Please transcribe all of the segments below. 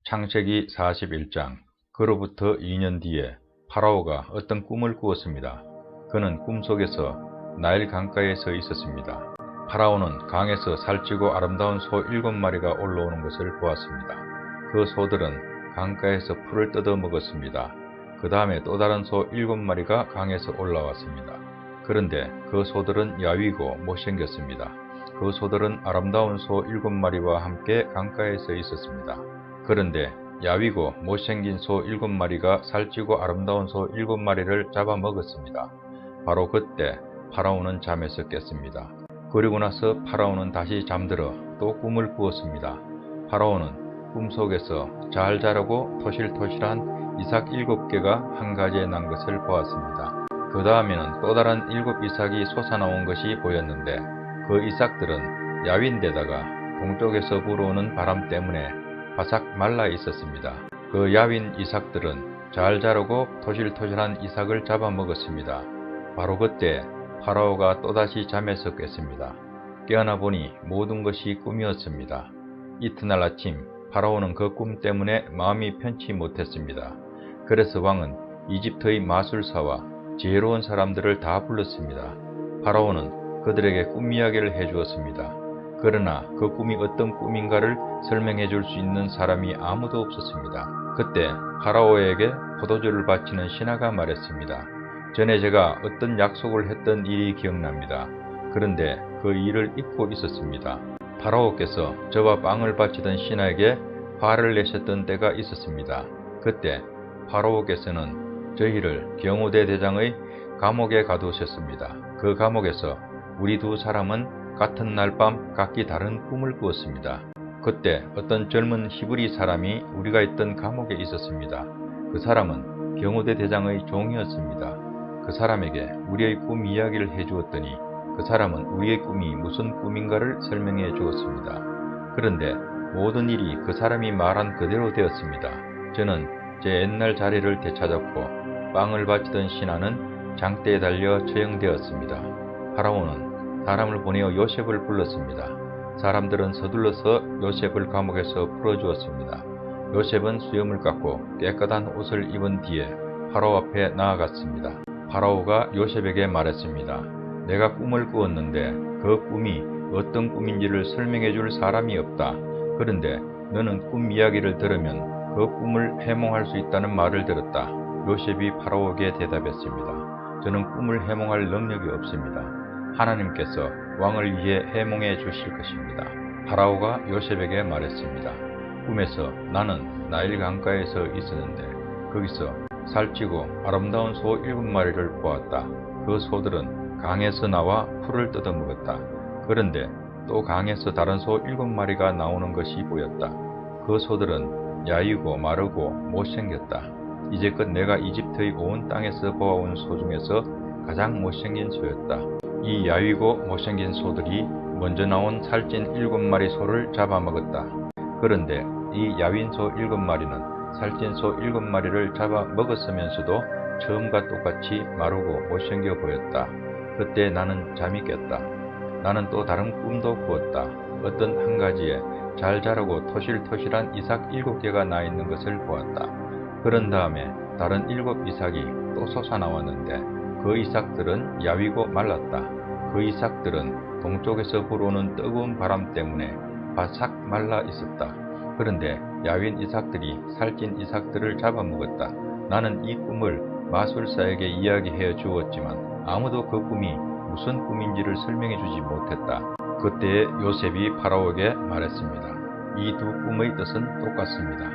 창세기 41장. 그로부터 2년 뒤에 파라오가 어떤 꿈을 꾸었습니다. 그는 꿈속에서 나일 강가에 서 있었습니다. 파라오는 강에서 살찌고 아름다운 소 7마리가 올라오는 것을 보았습니다. 그 소들은 강가에서 풀을 뜯어 먹었습니다. 그 다음에 또 다른 소 7마리가 강에서 올라왔습니다. 그런데 그 소들은 야위고 못생겼습니다. 그 소들은 아름다운 소 7마리와 함께 강가에 서 있었습니다. 그런데 야위고 못생긴 소 7마리가 살찌고 아름다운 소 7마리를 잡아먹었습니다. 바로 그때 파라오는 잠에서 깼습니다. 그리고 나서 파라오는 다시 잠들어 또 꿈을 꾸었습니다. 파라오는 꿈속에서 잘 자라고 토실토실한 이삭 7개가 한 가지에 난 것을 보았습니다. 그 다음에는 또 다른 7 이삭이 솟아나온 것이 보였는데 그 이삭들은 야윈데다가 동쪽에서 불어오는 바람 때문에 바싹 말라 있었습니다. 그 야윈 이삭들은 잘 자라고 토실토실한 이삭을 잡아먹었습니다. 바로 그때 파라오가 또다시 잠에서 깼습니다. 깨어나 보니 모든 것이 꿈이었습니다. 이튿날 아침 파라오는 그 꿈 때문에 마음이 편치 못했습니다. 그래서 왕은 이집트의 마술사와 지혜로운 사람들을 다 불렀습니다. 파라오는 그들에게 꿈 이야기를 해주었습니다. 그러나 그 꿈이 어떤 꿈인가를 설명해 줄 수 있는 사람이 아무도 없었습니다. 그때 파라오에게 포도주를 바치는 신하가 말했습니다. 전에 제가 어떤 약속을 했던 일이 기억납니다. 그런데 그 일을 잊고 있었습니다. 파라오께서 저와 빵을 바치던 신하에게 화를 내셨던 때가 있었습니다. 그때 파라오께서는 저희를 경호대 대장의 감옥에 가두셨습니다. 그 감옥에서 우리 두 사람은 같은 날 밤 각기 다른 꿈을 꾸었습니다. 그때 어떤 젊은 히브리 사람이 우리가 있던 감옥에 있었습니다. 그 사람은 경호대 대장의 종이었습니다. 그 사람에게 우리의 꿈 이야기를 해주었더니 그 사람은 우리의 꿈이 무슨 꿈인가를 설명해 주었습니다. 그런데 모든 일이 그 사람이 말한 그대로 되었습니다. 저는 제 옛날 자리를 되찾았고 빵을 바치던 신하는 장대에 달려 처형되었습니다. 파라오는 사람을 보내어 요셉을 불렀습니다. 사람들은 서둘러서 요셉을 감옥에서 풀어주었습니다. 요셉은 수염을 깎고 깨끗한 옷을 입은 뒤에 파라오 앞에 나아갔습니다. 파라오가 요셉에게 말했습니다. 내가 꿈을 꾸었는데 그 꿈이 어떤 꿈인지를 설명해 줄 사람이 없다. 그런데 너는 꿈 이야기를 들으면 그 꿈을 해몽할 수 있다는 말을 들었다. 요셉이 파라오에게 대답했습니다. 저는 꿈을 해몽할 능력이 없습니다. 하나님께서 왕을 위해 해몽해 주실 것입니다. 파라오가 요셉에게 말했습니다. 꿈에서 나는 나일 강가에서 있었는데 거기서 살찌고 아름다운 소 7마리를 보았다. 그 소들은 강에서 나와 풀을 뜯어먹었다. 그런데 또 강에서 다른 소 7마리가 나오는 것이 보였다. 그 소들은 야이고 마르고 못생겼다. 이제껏 내가 이집트의 온 땅에서 보아온 소 중에서 가장 못생긴 소였다. 이 야위고 못생긴 소들이 먼저 나온 살찐 7마리 소를 잡아먹었다. 그런데 이 야윈 소 7마리는 살찐 소 7마리를 잡아먹었으면서도 처음과 똑같이 마르고 못생겨 보였다. 그때 나는 잠이 깼다. 나는 또 다른 꿈도 꾸었다. 어떤 한 가지에 잘 자라고 토실토실한 이삭 7개가 나 있는 것을 보았다. 그런 다음에 다른 7 이삭이 또 솟아나왔는데 그 이삭들은 야위고 말랐다. 그 이삭들은 동쪽에서 불어오는 뜨거운 바람 때문에 바싹 말라 있었다. 그런데 야윈 이삭들이 살찐 이삭들을 잡아먹었다. 나는 이 꿈을 마술사에게 이야기해 주었지만 아무도 그 꿈이 무슨 꿈인지를 설명해 주지 못했다. 그때 요셉이 파라오에게 말했습니다. 이 두 꿈의 뜻은 똑같습니다.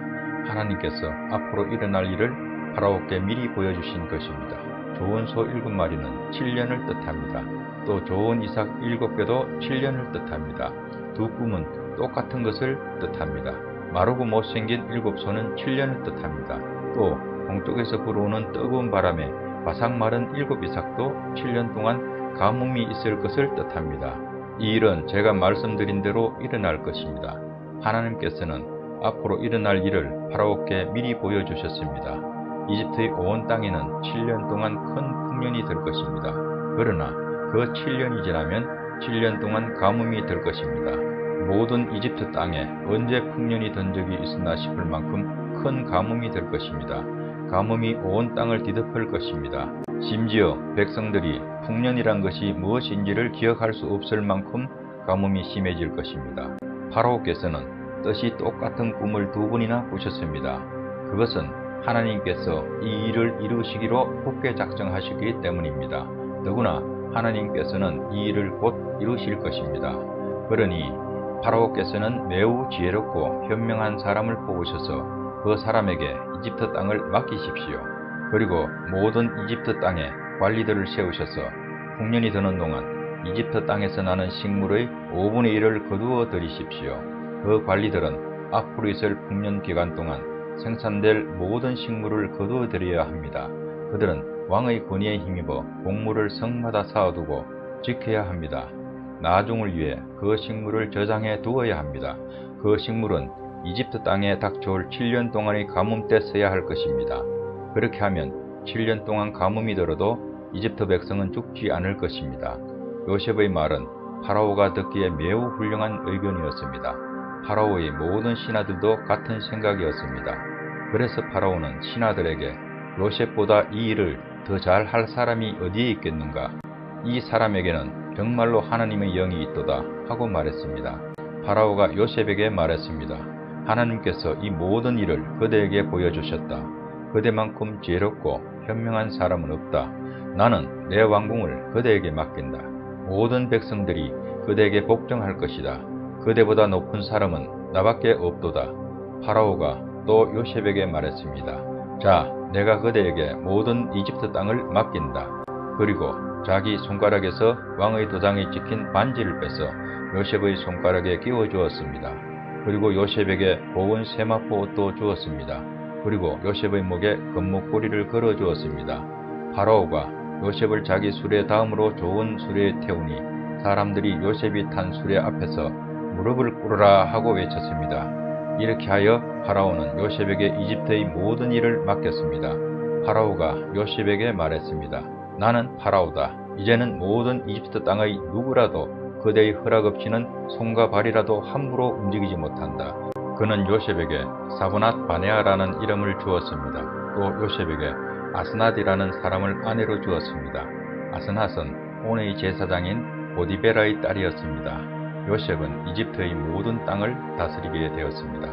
하나님께서 앞으로 일어날 일을 파라오께 미리 보여주신 것입니다. 좋은 소 7마리는 7년을 뜻합니다. 또 좋은 이삭 7개도 7년을 뜻합니다. 두 꿈은 똑같은 것을 뜻합니다. 마르고 못생긴 7소는 7년을 뜻합니다. 또 동쪽에서 불어오는 뜨거운 바람에 바삭 마른 7 이삭도 7년 동안 가뭄이 있을 것을 뜻합니다. 이 일은 제가 말씀드린 대로 일어날 것입니다. 하나님께서는 앞으로 일어날 일을 파라오께 미리 보여주셨습니다. 이집트의 온 땅에는 7년 동안 큰 풍년이 될 것입니다. 그러나 그 7년이 지나면 7년 동안 가뭄이 될 것입니다. 모든 이집트 땅에 언제 풍년이 든 적이 있었나 싶을 만큼 큰 가뭄이 될 것입니다. 가뭄이 온 땅을 뒤덮을 것입니다. 심지어 백성들이 풍년이란 것이 무엇인지를 기억할 수 없을 만큼 가뭄이 심해질 것입니다. 파라오께서는 뜻이 똑같은 꿈을 두 번이나 꾸셨습니다. 그것은 하나님께서 이 일을 이루시기로 굳게 작정하시기 때문입니다. 더구나 하나님께서는 이 일을 곧 이루실 것입니다. 그러니 파라오께서는 매우 지혜롭고 현명한 사람을 뽑으셔서 그 사람에게 이집트 땅을 맡기십시오. 그리고 모든 이집트 땅에 관리들을 세우셔서 풍년이 드는 동안 이집트 땅에서 나는 식물의 5분의 1을 거두어 들이십시오. 그 관리들은 앞으로 있을 풍년 기간 동안 생산될 모든 식물을 거두어 들여야 합니다. 그들은 왕의 권위에 힘입어 곡물을 성마다 쌓아두고 지켜야 합니다. 나중을 위해 그 식물을 저장해 두어야 합니다. 그 식물은 이집트 땅에 닥쳐올 7년 동안의 가뭄 때 써야 할 것입니다. 그렇게 하면 7년 동안 가뭄이 들어도 이집트 백성은 죽지 않을 것입니다. 요셉의 말은 파라오가 듣기에 매우 훌륭한 의견이었습니다. 파라오의 모든 신하들도 같은 생각이었습니다. 그래서 파라오는 신하들에게 요셉보다 이 일을 더 잘 할 사람이 어디에 있겠는가? 이 사람에게는 정말로 하나님의 영이 있도다 하고 말했습니다. 파라오가 요셉에게 말했습니다. 하나님께서 이 모든 일을 그대에게 보여주셨다. 그대만큼 지혜롭고 현명한 사람은 없다. 나는 내 왕궁을 그대에게 맡긴다. 모든 백성들이 그대에게 복종할 것이다. 그대보다 높은 사람은 나밖에 없도다. 파라오가 또 요셉에게 말했습니다. 자, 내가 그대에게 모든 이집트 땅을 맡긴다. 그리고 자기 손가락에서 왕의 도장이 찍힌 반지를 빼서 요셉의 손가락에 끼워 주었습니다. 그리고 요셉에게 고운 세마포 옷도 주었습니다. 그리고 요셉의 목에 금목걸이를 걸어 주었습니다. 파라오가 요셉을 자기 수레 다음으로 좋은 수레에 태우니 사람들이 요셉이 탄 수레 앞에서 무릎을 꿇으라 하고 외쳤습니다. 이렇게 하여 파라오는 요셉에게 이집트의 모든 일을 맡겼습니다. 파라오가 요셉에게 말했습니다. 나는 파라오다. 이제는 모든 이집트 땅의 누구라도 그대의 허락 없이는 손과 발이라도 함부로 움직이지 못한다. 그는 요셉에게 사브낫 바네아라는 이름을 주었습니다. 또 요셉에게 아스낫이라는 사람을 아내로 주었습니다. 아스낫은 온의 제사장인 보디베라의 딸이었습니다. 요셉은 이집트의 모든 땅을 다스리게 되었습니다.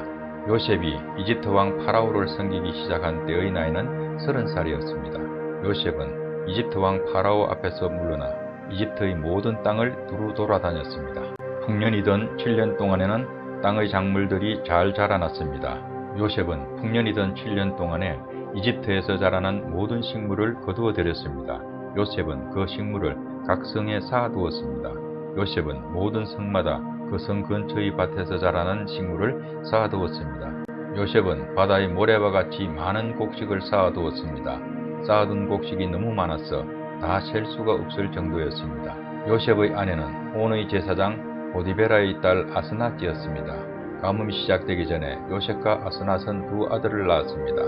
요셉이 이집트 왕 파라오를 섬기기 시작한 때의 나이는 30살이었습니다. 요셉은 이집트 왕 파라오 앞에서 물러나 이집트의 모든 땅을 두루 돌아다녔습니다. 풍년이던 7년 동안에는 땅의 작물들이 잘 자라났습니다. 요셉은 풍년이던 7년 동안에 이집트에서 자라난 모든 식물을 거두어 들였습니다. 요셉은 그 식물을 각 성에 쌓아두었습니다. 요셉은 모든 성마다 그 성 근처의 밭에서 자라난 식물을 쌓아두었습니다. 요셉은 바다의 모래와 같이 많은 곡식을 쌓아두었습니다. 쌓아둔 곡식이 너무 많아서 다 셀 수가 없을 정도였습니다. 요셉의 아내는 온의 제사장 보디베라의 딸 아스낫이었습니다. 가뭄이 시작되기 전에 요셉과 아스낫은 두 아들을 낳았습니다.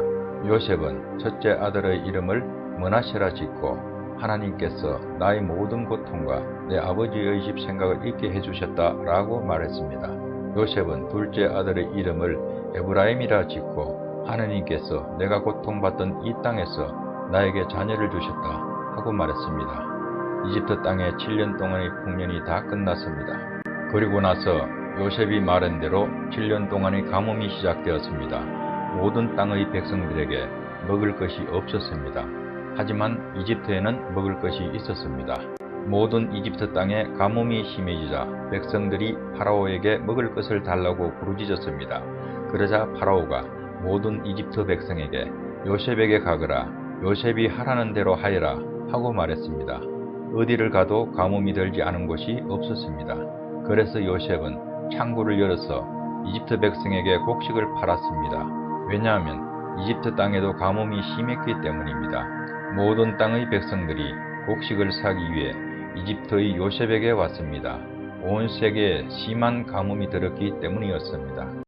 요셉은 첫째 아들의 이름을 므낫세라 짓고 하나님께서 나의 모든 고통과 내 아버지의 집 생각을 잊게 해주셨다 라고 말했습니다. 요셉은 둘째 아들의 이름을 에브라임이라 짓고 하나님께서 내가 고통받던 이 땅에서 나에게 자녀를 주셨다 하고 말했습니다. 이집트 땅에 7년 동안의 풍년이 다 끝났습니다. 그리고 나서 요셉이 말한 대로 7년 동안의 가뭄이 시작되었습니다. 모든 땅의 백성들에게 먹을 것이 없었습니다. 하지만 이집트에는 먹을 것이 있었습니다. 모든 이집트 땅에 가뭄이 심해지자 백성들이 파라오에게 먹을 것을 달라고 부르짖었습니다. 그러자 파라오가 모든 이집트 백성에게 요셉에게 가거라, 요셉이 하라는 대로 하여라 하고 말했습니다. 어디를 가도 가뭄이 들지 않은 곳이 없었습니다. 그래서 요셉은 창고를 열어서 이집트 백성에게 곡식을 팔았습니다. 왜냐하면 이집트 땅에도 가뭄이 심했기 때문입니다. 모든 땅의 백성들이 곡식을 사기 위해 이집트의 요셉에게 왔습니다. 온 세계에 심한 가뭄이 들었기 때문이었습니다.